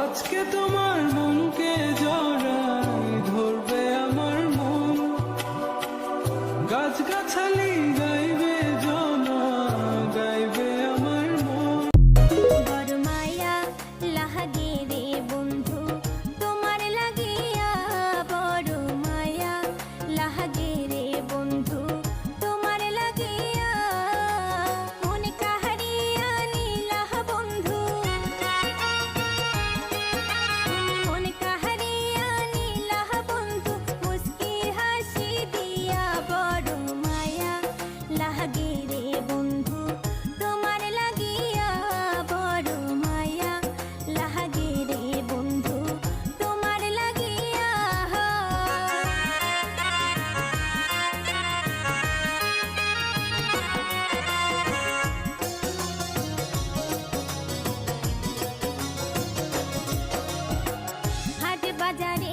আজকে তোমার মনকে জড়াই ধরবে আমার মন, গাছগাছালি গাইবে জনা, গাইবে আমার মন। বড় মায়া লাহাগে রে বন্ধু তোমার লাগিয়া, বড় মায়া লাহাগে রে বন্ধু তোমার লাগিয়া। মন কাহারিয়া নীলাহ বন্ধু, মন কাহারিয়া নীলাহ বন্ধু মুস্কির হাসি দিয়া। বড় মায়া লাহাগে রে বন্ধু তোমার লাগিয়া, বড় মায়া লাহাগে রে বন্ধু তোমার লাগিয়া। হাট বাজারে